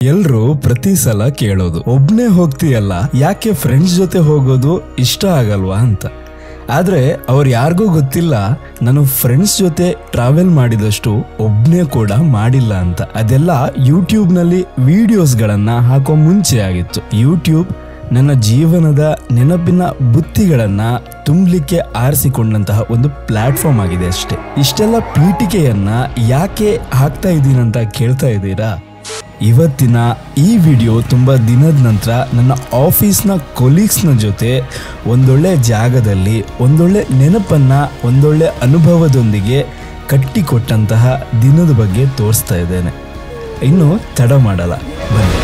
ಎಲ್ರು ಪ್ರತಿ ಸಲ ಕೇಳೋದು ಒಬ್ನೇ ಹೋಗ್ತೀಯಲ್ಲ ಯಾಕೆ ಫ್ರೆಂಡ್ಸ್ ಜೊತೆ ಹೋಗೋದು ಇಷ್ಟ ಆಗಲ್ವಾ ಅಂತ. ಆದ್ರೆ ಅವ್ರು ಯಾರಿಗೂ ಗೊತ್ತಿಲ್ಲ ನಾನು ಫ್ರೆಂಡ್ಸ್ ಜೊತೆ ಟ್ರಾವೆಲ್ ಮಾಡಿದಷ್ಟು ಒಬ್ನೇ ಕೂಡ ಮಾಡಿಲ್ಲ ಅಂತ. ಅದೆಲ್ಲ ಯೂಟ್ಯೂಬ್ ನಲ್ಲಿ ವಿಡಿಯೋಸ್ಗಳನ್ನ ಹಾಕೋ ಮುಂಚೆ ಆಗಿತ್ತು. ಯೂಟ್ಯೂಬ್ ನನ್ನ ಜೀವನದ ನೆನಪಿನ ಬುತ್ತಿಗಳನ್ನ ತುಂಬಲಿಕ್ಕೆ ಆರಿಸಿಕೊಂಡಂತಹ ಒಂದು ಪ್ಲಾಟ್ಫಾರ್ಮ್ ಆಗಿದೆ ಅಷ್ಟೇ. ಇಷ್ಟೆಲ್ಲ ಪೀಠಿಕೆಯನ್ನ ಯಾಕೆ ಹಾಕ್ತಾ ಇದ್ದೀನಂತ ಕೇಳ್ತಾ ಇದ್ದೀರಾ? ಇವತ್ತಿನ ಈ ವಿಡಿಯೋ ತುಂಬ ದಿನದ ನಂತರ ನನ್ನ ಆಫೀಸ್ನ ಕೊಲೀಗ್ಸ್ನ ಜೊತೆ ಒಂದೊಳ್ಳೆ ಜಾಗದಲ್ಲಿ ಒಂದೊಳ್ಳೆ ನೆನಪನ್ನು ಒಂದೊಳ್ಳೆ ಅನುಭವದೊಂದಿಗೆ ಕಟ್ಟಿಕೊಟ್ಟಂತಹ ದಿನದ ಬಗ್ಗೆ ತೋರಿಸ್ತಾ ಇದ್ದೇನೆ. ಇನ್ನು ತಡ ಮಾಡಲ್ಲ, ಬನ್ನಿ.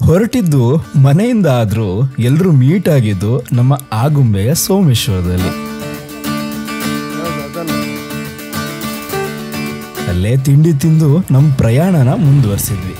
ಹೊರಟಿದ್ದು ಮನೆಯಿಂದ ಆದ್ರೂ ಎಲ್ಲರೂ ಮೀಟ್ ಆಗಿದ್ದು ನಮ್ಮ ಆಗುಂಬೆಯ ಸೋಮೇಶ್ವರದಲ್ಲಿ. ಅಲ್ಲೇ ತಿಂಡಿ ತಿಂದು ನಮ್ಮ ಪ್ರಯಾಣನ ಮುಂದುವರಿಸಿದ್ವಿ.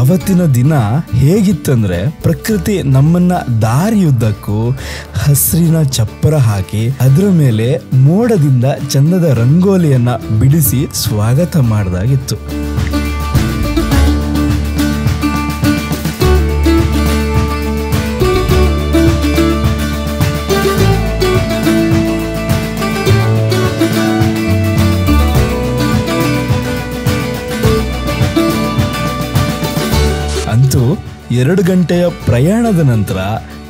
ಅವತ್ತಿನ ದಿನ ಹೇಗಿತ್ತಂದ್ರೆ ಪ್ರಕೃತಿ ನಮ್ಮನ್ನ ದಾರಿಯುದ್ದಕ್ಕೂ ಹಸಿರಿನ ಚಪ್ಪರ ಹಾಕಿ ಅದರ ಮೇಲೆ ಮೋಡದಿಂದ ಚಂದದ ರಂಗೋಲಿಯನ್ನ ಬಿಡಿಸಿ ಸ್ವಾಗತ ಮಾಡಿದಾಗಿತ್ತು. ಅಂತೂ 2 ಗಂಟೆಯ ಪ್ರಯಾಣದ ನಂತರ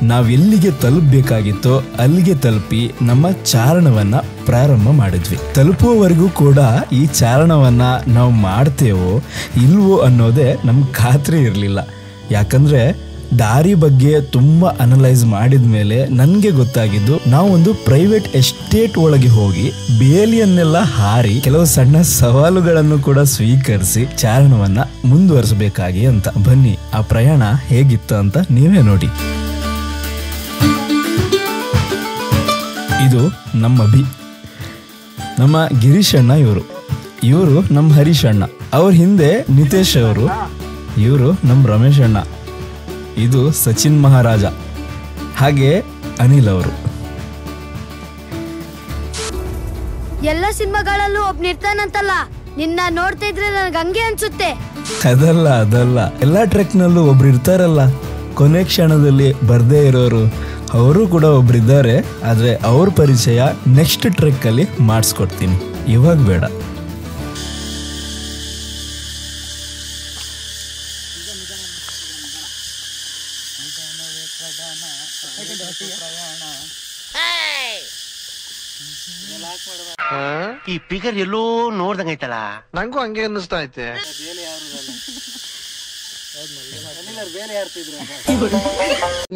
ನಾವೆಲ್ಲಿಗೆ ತಲುಪಬೇಕಾಗಿತ್ತೋ ಅಲ್ಲಿಗೆ ತಲುಪಿ ನಮ್ಮ ಚಾರಣವನ್ನ ಪ್ರಾರಂಭ ಮಾಡಿದ್ವಿ. ತಲುಪುವವರೆಗೂ ಕೂಡ ಈ ಚಾರಣವನ್ನ ನಾವು ಮಾಡ್ತೇವೋ ಇಲ್ವೋ ಅನ್ನೋದೇ ನಮ್ಗೆ ಖಾತ್ರಿ ಇರಲಿಲ್ಲ. ಯಾಕಂದ್ರೆ ದಾರಿ ಬಗ್ಗೆ ತುಂಬ ಅನಲೈಸ್ ಮಾಡಿದ ಮೇಲೆ ನನಗೆ ಗೊತ್ತಾಗಿದ್ದು ನಾವೊಂದು ಪ್ರೈವೇಟ್ ಎಸ್ಟೇಟ್ ಒಳಗೆ ಹೋಗಿ ಬೇಲಿಯನ್ನೆಲ್ಲ ಹಾರಿ ಕೆಲವು ಸಣ್ಣ ಸವಾಲುಗಳನ್ನು ಕೂಡ ಸ್ವೀಕರಿಸಿ ಚಾರಣವನ್ನ ಮುಂದುವರಿಸಬೇಕಾಗಿ ಅಂತ. ಬನ್ನಿ ಆ ಪ್ರಯಾಣ ಹೇಗಿತ್ತು ಅಂತ ನೀವೇ ನೋಡಿ. ಇದು ನಮ್ಮ ಗಿರೀಶ್ ಅಣ್ಣ, ಇವರು ನಮ್ಮ ಹರೀಶ್ ಅಣ್ಣ, ಅವ್ರ ಹಿಂದೆ ನಿತೇಶ್ ಅವರು, ಇವರು ನಮ್ಮ ರಮೇಶ್ ಅಣ್ಣ, ಇದು ಸಚಿನ್ ಮಹಾರಾಜ, ಹಾಗೆ ಅನಿಲ್ ಅವರು. ಎಲ್ಲ ಸಿನಿಮಾಗಳಲ್ಲೂ ಒಬ್ನಿರ್ತಾನಂತಲ್ಲ, ನಿನ್ನ ನೋಡ್ತಾ ಇದ್ರೆ ನನಗೆ ಹಂಗೆ ಅನ್ಸುತ್ತೆ. ಅದಲ್ಲ ಎಲ್ಲಾ ಟ್ರೆಕ್ ನಲ್ಲೂ ಒಬ್ರು ಇರ್ತಾರಲ್ಲ, ಕೊನೆ ಕ್ಷಣದಲ್ಲಿ ಬರ್ದೇ ಇರೋರು, ಅವರು ಕೂಡ ಒಬ್ರಿದ್ದಾರೆ. ಆದ್ರೆ ಅವ್ರ ಪರಿಚಯ ನೆಕ್ಸ್ಟ್ ಟ್ರೆಕ್ ಅಲ್ಲಿ ಮಾಡಿಸ್ಕೊಡ್ತೀನಿ, ಇವಾಗ ಬೇಡ. ಈ ಪಿಗರ್ ಎಲ್ಲೋ ನೋಡ್ದಂಗೈತಲ್ಲ, ನಂಗೂ ಹಂಗೆ ಅನ್ನಿಸ್ತಾ ಐತೆ.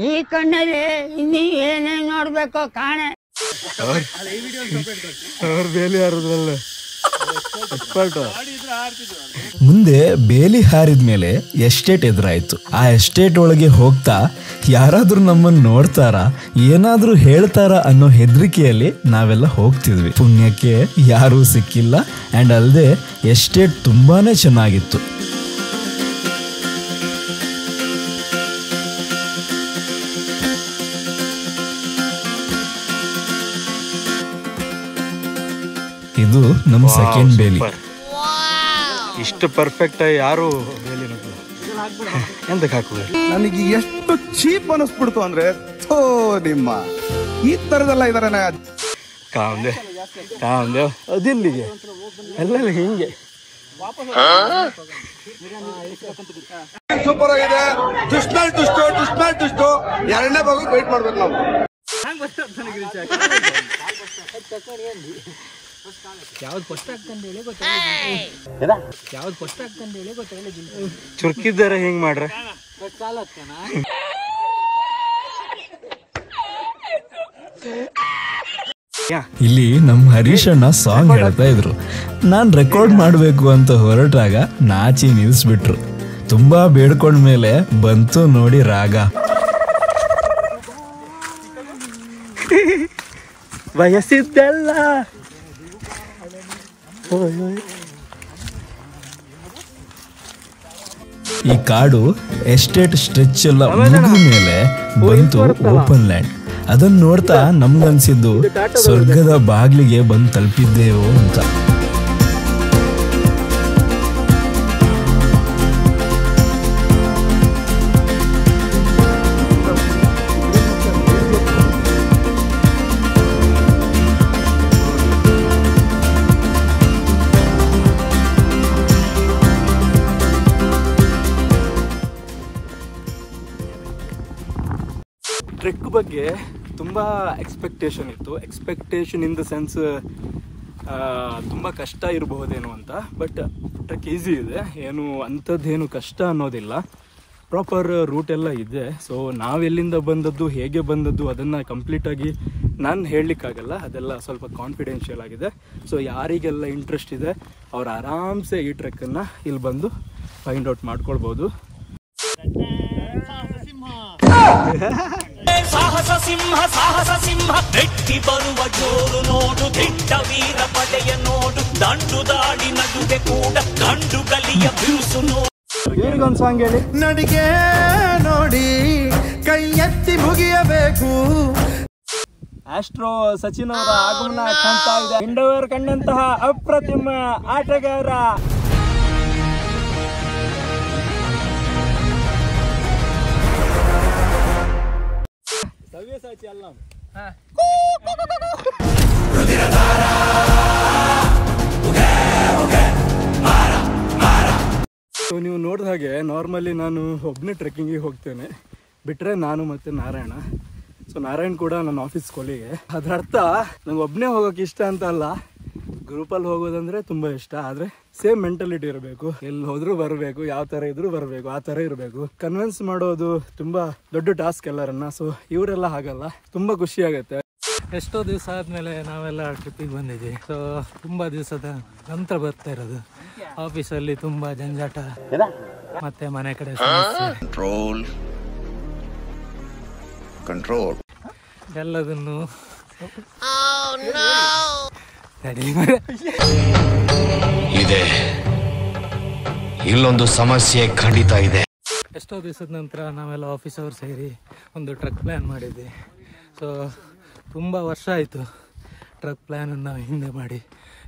ಈ ಕಣ್ಣಲ್ಲಿ ಇನ್ನೀ ಏನೇನ್ ನೋಡ್ಬೇಕು ಕಾಣೆ. ಮುಂದೆ ಬೇಲಿ ಹಾರಿದ್ಮೇಲೆ ಎಸ್ಟೇಟ್ ಎದುರಾಯ್ತು. ಆ ಎಸ್ಟೇಟ್ ಒಳಗೆ ಹೋಗ್ತಾ ಯಾರಾದ್ರೂ ನಮ್ಮನ್ನು ನೋಡ್ತಾರ, ಏನಾದ್ರೂ ಹೇಳ್ತಾರ ಅನ್ನೋ ಹೆದರಿಕೆಯಲ್ಲಿ ನಾವೆಲ್ಲ ಹೋಗ್ತಿದ್ವಿ. ಪುಣ್ಯಕ್ಕೆ ಯಾರೂ ಸಿಕ್ಕಿಲ್ಲ. ಅಂಡ್ ಅಲ್ಲದೆ ಎಸ್ಟೇಟ್ ತುಂಬಾನೇ ಚೆನ್ನಾಗಿತ್ತು. ಇದು ನಮ್ಮ ಸೆಕೆಂಡ್ ಬೇಲಿ. ಇಷ್ಟು ಪರ್ಫೆಕ್ಟ್ ಯಾರು ಎಂತಕ್ಕೆ ಹಾಕುದು? ನನಗೆ ಎಷ್ಟು ಚೀಪ್ ಅನಿಸ್ಬಿಡ್ತು ಅಂದ್ರೆ, ಥೋ ನಿಮ್ಮ ಈ ತರದೆಲ್ಲ ಇದಾರೆ. ಕಾಮ್ದೇವ್ ಅದೆಲ್ಲಿಗೆ ಎಲ್ಲ ಹಿಂಗೆ ಸೂಪರ್ ಆಗಿದೆ. ಟುಷ್ಟು 2ನೇ ಭಾಗ ವೇಟ್ ಮಾಡ್ಬೇಕು ನಾವು. ಚುರ್ಕಿದ್ದಾರೆ ಹಿಂಗ್ ಮಾಡ್ರೆ ಇಲ್ಲಿ ನಮ್ಮ ಹರೀಶ್ ಅಣ್ಣ ಸಾಂಗ್ ಹೇಳ್ತಾ ಇದ್ರು. ನಾನ್ ರೆಕಾರ್ಡ್ ಮಾಡ್ಬೇಕು ಅಂತ ಹೊರಟಾಗ ನಾಚಿ ನಿಲ್ಸ್ಬಿಟ್ರು. ತುಂಬಾ ಬೇಡ್ಕೊಂಡ್ಮೇಲೆ ಬಂತು ನೋಡಿ ರಾಗ. ವಯಸ್ಸಿದ್ದೆಲ್ಲ ಈ ಕಾಡು ಎಸ್ಟೇಟ್ ಸ್ಟ್ರೆಚ್ ಎಲ್ಲ ಮುಗಿದ ಮೇಲೆ ಬಂತು ಓಪನ್ ಲ್ಯಾಂಡ್. ಅದನ್ನ ನೋಡ್ತಾ ನಮ್ಗನ್ಸಿದ್ದು ಸ್ವರ್ಗದ ಬಾಗ್ಲಿಗೆ ಬಂದು ತಲುಪಿದ್ದೇವೋ ಅಂತ. ಟ್ರೆಕ್ ಬಗ್ಗೆ ತುಂಬ ಎಕ್ಸ್ಪೆಕ್ಟೇಷನ್ ಇತ್ತು. ಎಕ್ಸ್ಪೆಕ್ಟೇಷನ್ ಇನ್ ದ ಸೆನ್ಸ್ ತುಂಬ ಕಷ್ಟ ಇರಬಹುದೇನೋ ಅಂತ. ಬಟ್ ಟ್ರೆಕ್ ಈಸಿ ಇದೆ, ಏನು ಅಂಥದ್ದೇನು ಕಷ್ಟ ಅನ್ನೋದಿಲ್ಲ. ಪ್ರಾಪರ್ ರೂಟ್ ಎಲ್ಲ ಇದೆ. ಸೊ ನಾವೆಲ್ಲಿಂದ ಬಂದದ್ದು, ಹೇಗೆ ಬಂದದ್ದು ಅದನ್ನು ಕಂಪ್ಲೀಟಾಗಿ ನಾನು ಹೇಳಲಿಕ್ಕಾಗಲ್ಲ. ಅದೆಲ್ಲ ಸ್ವಲ್ಪ ಕಾನ್ಫಿಡೆನ್ಷಿಯಲ್ ಆಗಿದೆ. ಸೊ ಯಾರಿಗೆಲ್ಲ ಇಂಟ್ರೆಸ್ಟ್ ಇದೆ ಅವ್ರು ಆರಾಮ್ಸೆ ಈ ಟ್ರೆಕ್ಕನ್ನು ಇಲ್ಲಿ ಬಂದು ಫೈಂಡ್ ಔಟ್ ಮಾಡ್ಕೊಳ್ಬೋದು. ಸಾಹಸ ಸಿಂಹ ಬೆಟ್ಟಿ ಬರುವ ಜೋರು ನೋಡು, ದಿಟ್ಟ ವೀರ ಪಡೆಯ ನೋಡು, ದಂಡು ದಾಡಿ ನಡುವೆ ಕೂಡ ಗಂಡು ಗಲಿಯ ಬಿರುಸು ನೋಡು. ಒಂದು ಸಾಂಗ್ ಹೇಳಿ. ನಡಿಗೆ ನೋಡಿ ಕೈ ಎತ್ತಿ ಮುಗಿಯಬೇಕು. ಆಸ್ಟ್ರೋ ಸಚಿನ್ ಅವರ ಆಗಮನ ಕಾಣ್ತಾ ಇದೆ. ಇಂಡೋರ್ ಕಂಡಂತಹ ಅಪ್ರತಿಮ ಆಟಗಾರ. ಸೊ ನೀವು ನೋಡಿದ ಹಾಗೆ ನಾರ್ಮಲಿ ನಾನು ಒಬ್ಬನೇ ಟ್ರೆಕ್ಕಿಂಗಿಗೆ ಹೋಗ್ತೇನೆ, ಬಿಟ್ಟರೆ ನಾನು ಮತ್ತು ನಾರಾಯಣ. ಸೊ ನಾರಾಯಣ್ ಕೂಡ ನನ್ನ ಆಫೀಸ್ ಕೊಲಿಗೆ. ಅದರ ಅರ್ಥ ನಂಗೆ ಒಬ್ಬನೇ ಹೋಗೋಕೆ ಇಷ್ಟ ಅಂತ ಅಲ್ಲ, ಗ್ರೂಪಲ್ಲಿ ಹೋಗೋದಂದರೆ ತುಂಬ ಇಷ್ಟ. ಆದರೆ ಸೇಮ್ ಮೆಂಟಾಲಿಟಿ ಇರಬೇಕು. ಎಲ್ಲಿ ಹೋದರೂ ಬರಬೇಕು, ಯಾವ ಥರ ಇದ್ರೂ ಬರಬೇಕು, ಆ ಥರ ಇರಬೇಕು. ಕನ್ವಿನ್ಸ್ ಮಾಡೋದು ತುಂಬ ದೊಡ್ಡ ಟಾಸ್ಕ್ ಎಲ್ಲರನ್ನ. ಸೊ ಇವರೆಲ್ಲ ಹಾಗಲ್ಲ, ತುಂಬ ಖುಷಿ ಆಗುತ್ತೆ. ಎಷ್ಟೋ ದಿವಸ ಆದಮೇಲೆ ನಾವೆಲ್ಲ ಟ್ರಿಪ್ಪಿಗೆ ಬಂದಿದ್ದೀವಿ. ಸೊ ತುಂಬ ದಿವಸದ ನಂತರ ಬರ್ತಾ ಇರೋದು. ಆಫೀಸಲ್ಲಿ ತುಂಬ ಜಂಜಾಟ, ಮತ್ತೆ ಮನೆ ಕಡೆ ಕಂಟ್ರೋಲ್ ಎಲ್ಲದನ್ನು ಇದೆ. ಇಲ್ಲೊಂದು ಸಮಸ್ಯೆ ಖಂಡಿತ ಇದೆ. ಎಷ್ಟೋ ದಿವಸದ ನಂತರ ನಾವೆಲ್ಲ ಆಫೀಸ್ ಅವ್ರು ಸೇರಿ ಒಂದು ಟ್ರಕ್ ಪ್ಲ್ಯಾನ್ ಮಾಡಿದ್ವಿ. ಸೊ ತುಂಬ ವರ್ಷ ಆಯಿತು ಟ್ರಕ್ ಪ್ಲ್ಯಾನನ್ನು ಹಿಂದೆ ಮಾಡಿ.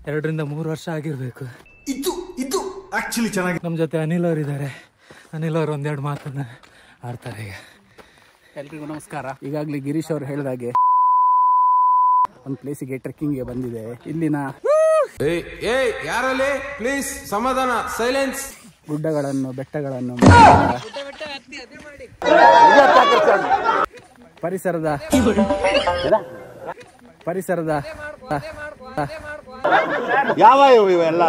2 ರಿಂದ 3 ವರ್ಷ ಆಗಿರಬೇಕು. ಇದು ಆಕ್ಚುಲಿ ಚೆನ್ನಾಗಿ. ನಮ್ಮ ಜೊತೆ ಅನಿಲ್ ಅವರು ಇದ್ದಾರೆ. ಅನಿಲ್ ಅವರು ಒಂದೆರಡು ಮಾತನ್ನು ಆಡ್ತಾರೆ. ಈಗ ಎಲ್ರಿಗೂ ನಮಸ್ಕಾರ. ಈಗಾಗಲೇ ಗಿರೀಶ್ ಅವರು ಹೇಳಿದಾಗೆ ಒಂದು ಪ್ಲೇಸಿಗೆ ಟ್ರೆಕ್ಕಿಂಗ್ಗೆ ಬಂದಿದೆ. ಇಲ್ಲಿನ ಯಾರಲ್ಲಿ ಪ್ಲೀಸ್ ಸಮಾಧಾನ, ಸೈಲೆನ್ಸ್. ಗುಡ್ಡಗಳನ್ನು, ಬೆಟ್ಟಗಳನ್ನು, ಪರಿಸರದ ಯಾವ ಇವೆಲ್ಲ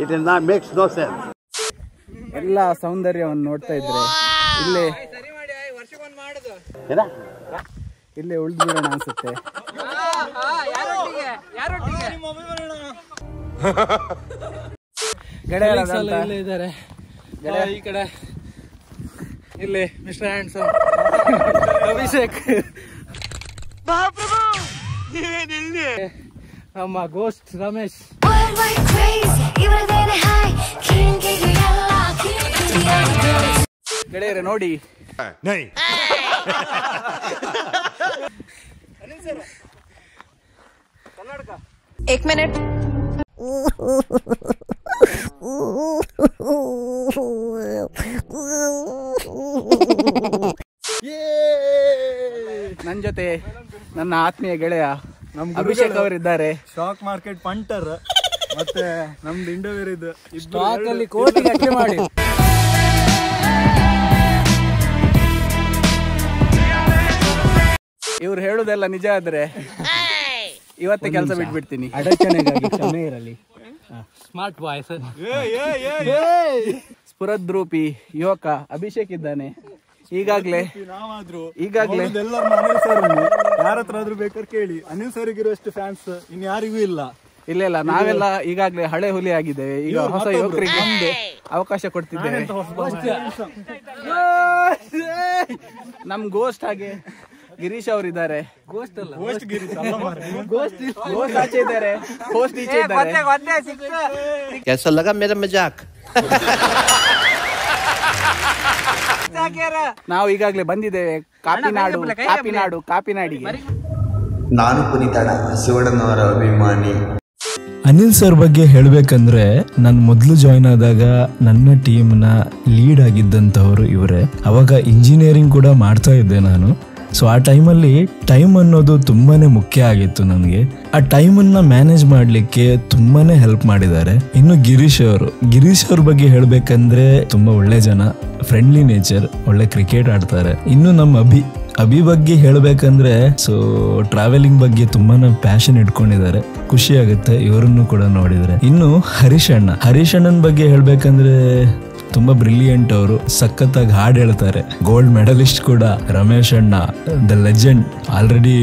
it is not makes no sense. ಎಲ್ಲ ಸೌಂದರ್ಯವನ್ನು ನೋಡ್ತಾ ಇದ್ರೆ ಇಲ್ಲೇ ಉಳಿದು ಬಿಡೋಣ ಅನ್ಸುತ್ತೆ. ಇಲ್ಲೇ ಇದ್ದಾರೆ ಈ ಕಡೆ. ಇಲ್ಲಿ ಮಿಸ್ಟರ್ ಹ್ಯಾಂಡ್ಸಮ್ ಅಭಿಷೇಕ್, ನಮ್ಮ ಗೋಸ್ಟ್ ರಮೇಶ್. ಗೆಳೆಯರೆ ನೋಡಿ, एक मिनट. ನನ್ನ ಜೊತೆ ನನ್ನ ಆತ್ಮೀಯ ಗೆಳೆಯ ನಮ್ ಅಭಿಷೇಕ್ ಅವರಿದ್ದಾರೆ. ಸ್ಟಾಕ್ ಮಾರ್ಕೆಟ್ ಪಂಟರ್ ಮತ್ತೆ ನಮ್ದು ಇಂಡೋವೇರ್ ಇದು ಸ್ಟಾಕ್ ಅಲ್ಲಿ ಕೋಟಿ ಗಟ್ಟಲೆ ಮಾಡಿ. ಇವ್ರು ಹೇಳುದೆಲ್ಲ ನಿಜ ಆದ್ರೆ ಇವತ್ತೇ ಕೆಲಸ ಬಿಟ್ಬಿಡ್ತೀನಿ. ಅಡಚಣೆಗಾಗಿ ಕ್ಷಮೆ ಇರಲಿ. Smart voice. ಸ್ಫುರದ್ರೂಪಿ ಯುವಕ ಅಭಿಷೇಕ್ ಇದ್ದಾನೆ. ಈಗಾಗ್ಲೇ ಎಲ್ಲರೂ ಅನಿಲ್ ಸರ್ ಯಾರ ಹತ್ರ ಆದ್ರೂ ಬೇಕಾದ್ರೆ ಕೇಳಿ, ಅನಿಲ್ ಸರ್ಗಿರುವಷ್ಟು ಫ್ಯಾನ್ಸ್ ಇನ್ಯಾರಿಗೂ ಇಲ್ಲ. ಇಲ್ಲ ನಾವೆಲ್ಲ ಈಗಾಗ್ಲೇ ಹಳೆ ಹುಲಿ ಆಗಿದ್ದೇವೆ. ಈಗ ಹೊಸ ಯುವಕರಿಗೆ ಅವಕಾಶ ಕೊಡ್ತಿದ್ದೇವೆ. ನಮ್ ಗೋಸ್ಟ್ ಹಾಗೆ ಗಿರೀಶ್ ಅವರಿದ್ದಾರೆ. ಗೋಸ್ಟ್ ಆಚೆ ಇದ್ದಾರೆ, ಹೋಸ್ಟ್ ಈಚೆ ಇದ್ದಾರೆ. कैसा लगा मेरा मजाक? ನಾವು ಈಗಾಗ್ಲೇ ಬಂದಿದ್ದೇವೆ ಕಾಪಿನಾಡಿಗೆ. ನಾನು ಪುನೀತಣ್ಣ, ಶಿವಣ್ಣನವರ ಅಭಿಮಾನಿ. ಅನಿಲ್ ಸರ್ ಬಗ್ಗೆ ಹೇಳಬೇಕಂದ್ರೆ ನಾನು ಮೊದಲು ಜಾಯ್ನ್ ಆದಾಗ ನನ್ನ ಟೀಮ್ನ ಲೀಡ್ ಆಗಿದ್ದಂಥವ್ರು ಇವರೇ. ಅವಾಗ ಇಂಜಿನಿಯರಿಂಗ್ ಕೂಡ ಮಾಡ್ತಾ ಇದ್ದೆ ನಾನು. ಸೊ ಆ ಟೈಮಲ್ಲಿ ಟೈಮ್ ಅನ್ನೋದು ತುಂಬಾನೇ ಮುಖ್ಯ ಆಗಿತ್ತು ನನಗೆ. ಆ ಟೈಮನ್ನ ಮ್ಯಾನೇಜ್ ಮಾಡಲಿಕ್ಕೆ ತುಂಬಾನೇ ಹೆಲ್ಪ್ ಮಾಡಿದ್ದಾರೆ. ಇನ್ನು ಗಿರೀಶ್ ಅವ್ರ ಬಗ್ಗೆ ಹೇಳಬೇಕಂದ್ರೆ ತುಂಬಾ ಒಳ್ಳೆ ಜನ, ಫ್ರೆಂಡ್ಲಿ ನೇಚರ್, ಒಳ್ಳೆ ಕ್ರಿಕೆಟ್ ಆಡ್ತಾರೆ. ಇನ್ನು ನಮ್ಮ ಅಭಿ ಬಗ್ಗೆ ಹೇಳಬೇಕಂದ್ರೆ ಸೊ ಟ್ರಾವೆಲಿಂಗ್ ಬಗ್ಗೆ ತುಂಬಾನೇ ಪ್ಯಾಷನ್ ಇಟ್ಕೊಂಡಿದ್ದಾರೆ. ಖುಷಿ ಆಗುತ್ತೆ ಇವರನ್ನು ಕೂಡ ನೋಡಿದ್ರೆ. ಇನ್ನು ಹರೀಶ್ ಅಣ್ಣನ ಬಗ್ಗೆ ಹೇಳ್ಬೇಕಂದ್ರೆ ತುಂಬಾ ಬ್ರಿಲಿಯಂಟ್. ಅವರು ಸಖತ್ತಾಗಿ ಹಾಡು ಹೇಳ್ತಾರೆ. ಗೋಲ್ಡ್ ಮೆಡಲಿಸ್ಟ್ ಕೂಡ. ರಮೇಶ್ ಅಣ್ಣ ದ ಲೆಜೆಂಡ್, ಆಲ್ರೆಡಿ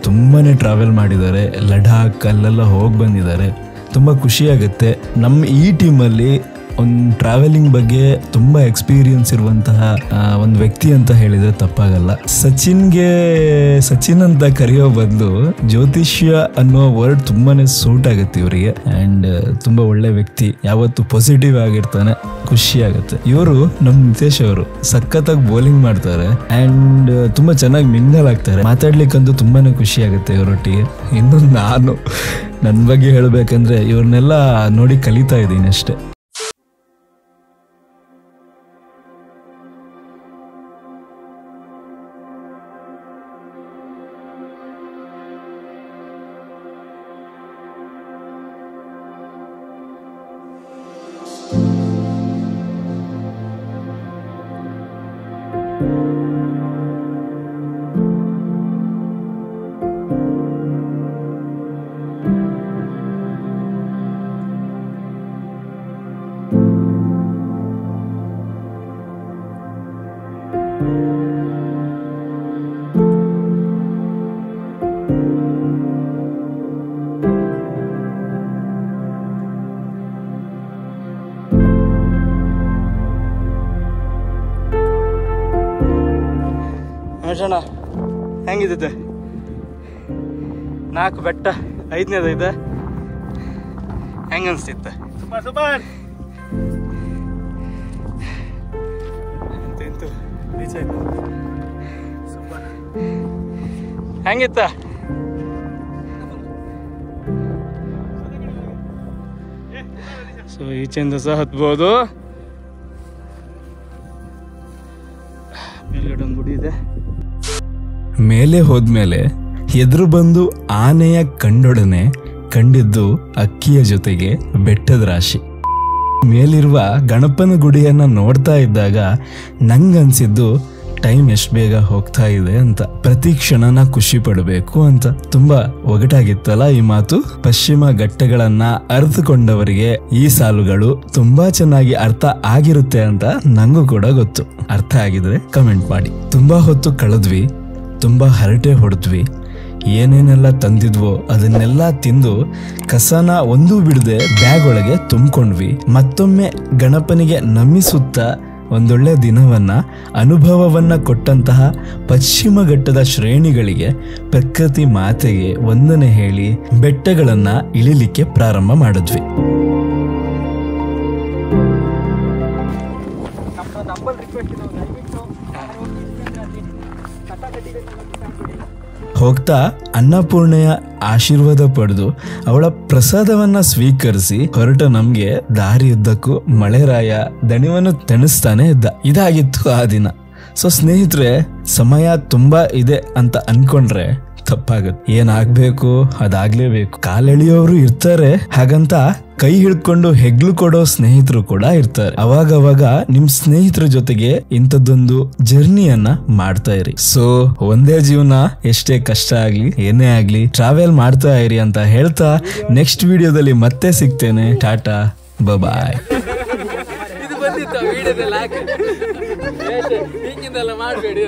ತುಂಬಾನೇ ಟ್ರಾವೆಲ್ ಮಾಡಿದ್ದಾರೆ. ಲಡಾಖ್ ಅಲ್ಲೆಲ್ಲ ಹೋಗಿ ಬಂದಿದ್ದಾರೆ. ತುಂಬಾ ಖುಷಿ ಆಗುತ್ತೆ. ನಮ್ಮ ಈ ಟೀಮಲ್ಲಿ ಒಂದು ಟ್ರಾವೆಲಿಂಗ್ ಬಗ್ಗೆ ತುಂಬಾ ಎಕ್ಸ್ಪೀರಿಯನ್ಸ್ ಇರುವಂತಹ ಒಂದು ವ್ಯಕ್ತಿ ಅಂತ ಹೇಳಿದ್ರೆ ತಪ್ಪಾಗಲ್ಲ. ಸಚಿನ್ ಅಂತ ಕರೆಯೋ ಬದಲು ಜ್ಯೋತಿಷ್ಯ ಅನ್ನೋ ವರ್ಡ್ ತುಂಬಾನೇ ಸೂಟ್ ಆಗುತ್ತೆ ಇವರಿಗೆ. ಅಂಡ್ ತುಂಬಾ ಒಳ್ಳೆ ವ್ಯಕ್ತಿ, ಯಾವತ್ತು ಪಾಸಿಟಿವ್ ಆಗಿರ್ತಾನೆ. ಖುಷಿ ಆಗುತ್ತೆ. ಇವರು ನಮ್ ನಿತೇಶ್ ಅವರು ಸಖತ್ತಾಗಿ ಬೌಲಿಂಗ್ ಮಾಡ್ತಾರೆ ಅಂಡ್ ತುಂಬಾ ಚೆನ್ನಾಗಿ ಮಿಂಗಲ್ ಆಗ್ತಾರೆ. ಮಾತಾಡ್ಲಿಕ್ಕಂತೂ ತುಂಬಾನೇ ಖುಷಿ ಆಗುತ್ತೆ ಇವರೊಟ್ಟಿಗೆ. ಇನ್ನು ನಾನು ನನ್ನ ಬಗ್ಗೆ ಹೇಳ್ಬೇಕಂದ್ರೆ ಇವ್ರನ್ನೆಲ್ಲ ನೋಡಿ ಕಲಿತಾ ಇದ್ದೀನಿ ಅಷ್ಟೇ. ಅಣ್ಣ ಹೆಂಗಿದ್ದೆ? 4 ಬೆಟ್ಟ 5ನೇದು ಇದೆ. ಹೆಂಗ ಅನ್ಸ್ತಿತ್ತ? ಸೂಪರ್. ಹೆಂಗಿತ್ತ? ಸೊ ಈಚೆಯಿಂದ ಸಹ ಹತ್ಬೋದು. ಮೇಲ್ಗಡೆ ಒಂದು ಗುಡಿ ಇದೆ. ಮೇಲೆ ಹೋದ್ಮೇಲೆ ಎದುರು ಬಂದು ಆನೆಯ ಕಂಡೊಡನೆ ಕಂಡಿದ್ದು ಅಕ್ಕಿಯ ಜೊತೆಗೆ ಬೆಟ್ಟದ ರಾಶಿ. ಮೇಲಿರುವ ಗಣಪನ ಗುಡಿಯನ್ನ ನೋಡ್ತಾ ಇದ್ದಾಗ ನಂಗನ್ಸಿದ್ದು ಟೈಮ್ ಎಷ್ಟು ಬೇಗ ಹೋಗ್ತಾ ಇದೆ ಅಂತ. ಪ್ರತಿ ಕ್ಷಣನ ಖುಷಿ ಪಡಬೇಕು ಅಂತ. ತುಂಬಾ ಒಗಟಾಗಿತ್ತಲ್ಲ ಈ ಮಾತು. ಪಶ್ಚಿಮ ಘಟ್ಟಗಳನ್ನ ಅರ್ಥಕೊಂಡವರಿಗೆ ಈ ಸಾಲುಗಳು ತುಂಬಾ ಚೆನ್ನಾಗಿ ಅರ್ಥ ಆಗಿರುತ್ತೆ ಅಂತ ನಂಗೂ ಕೂಡ ಗೊತ್ತು. ಅರ್ಥ ಆಗಿದ್ರೆ ಕಮೆಂಟ್ ಮಾಡಿ. ತುಂಬಾ ಹೊತ್ತು ಕಳೆದ್ವಿ, ತುಂಬಾ ಹರಟೆ ಹೊಡೆದ್ವಿ, ಏನೇನೆಲ್ಲ ತಂದಿದ್ವೋ ಅದನ್ನೆಲ್ಲ ತಿಂದು ಕಸನ ಒಂದೂ ಬಿಡದೆ ಬ್ಯಾಗ್ ಒಳಗೆ ತುಂಬಿಕೊಂಡ್ವಿ. ಮತ್ತೊಮ್ಮೆ ಗಣಪನಿಗೆ ನಮಿಸುತ್ತಾ ಒಂದೊಳ್ಳೆ ದಿನವನ್ನ ಅನುಭವವನ್ನ ಕೊಟ್ಟಂತಹ ಪಶ್ಚಿಮ ಘಟ್ಟದ ಶ್ರೇಣಿಗಳಿಗೆ, ಪ್ರಕೃತಿ ಮಾತೆಗೆ ವಂದನೆ ಹೇಳಿ ಬೆಟ್ಟಗಳನ್ನ ಇಳಿಲಿಕ್ಕೆ ಪ್ರಾರಂಭ ಮಾಡಿದ್ವಿ. ಹೋಗ್ತಾ ಅನ್ನಪೂರ್ಣೆಯ ಆಶೀರ್ವಾದ ಪಡೆದು ಅವಳ ಪ್ರಸಾದವನ್ನ ಸ್ವೀಕರಿಸಿ ಹೊರಟ ನಮ್ಗೆ ದಾರಿಯುದ್ದಕ್ಕೂ ಮಳೆರಾಯ ದಣಿವನ್ನು ತಣಿಸ್ತಾನೆ ಇದ್ದ. ಇದಾಗಿತ್ತು ಆ ದಿನ. ಸೊ ಸ್ನೇಹಿತರೆ, ಸಮಯ ತುಂಬಾ ಇದೆ ಅಂತ ಅನ್ಕೊಂಡ್ರೆ ತಪ್ಪಾಗುತ್ತೆ. ಏನಾಗ್ಬೇಕು ಅದಾಗ್ಲೇಬೇಕು. ಕಾಲೆಳೆಯೋರು ಇರ್ತಾರೆ, ಹಾಗಂತ ಕೈ ಹಿಡ್ಕೊಂಡು ಹೆಗ್ಲು ಕೊಡೋ ಸ್ನೇಹಿತರು ಕೂಡ ಇರ್ತಾರೆ. ಅವಾಗವಾಗ ನಿಮ್ ಸ್ನೇಹಿತರ ಜೊತೆಗೆ ಇಂಥದ್ದೊಂದು ಜರ್ನಿಯನ್ನ ಮಾಡ್ತಾ ಇರಿ. ಸೊ ಒಂದೇ ಜೀವನ, ಎಷ್ಟೇ ಕಷ್ಟ ಆಗ್ಲಿ ಏನೇ ಆಗ್ಲಿ ಟ್ರಾವೆಲ್ ಮಾಡ್ತಾ ಇರಿ ಅಂತ ಹೇಳ್ತಾ ನೆಕ್ಸ್ಟ್ ವಿಡಿಯೋದಲ್ಲಿ ಮತ್ತೆ ಸಿಗ್ತೇನೆ. ಟಾಟಾ, ಬಾಯ್. ಹಿಂಗಿಂದೆಲ್ಲ ಮಾಡಬೇಡಿ.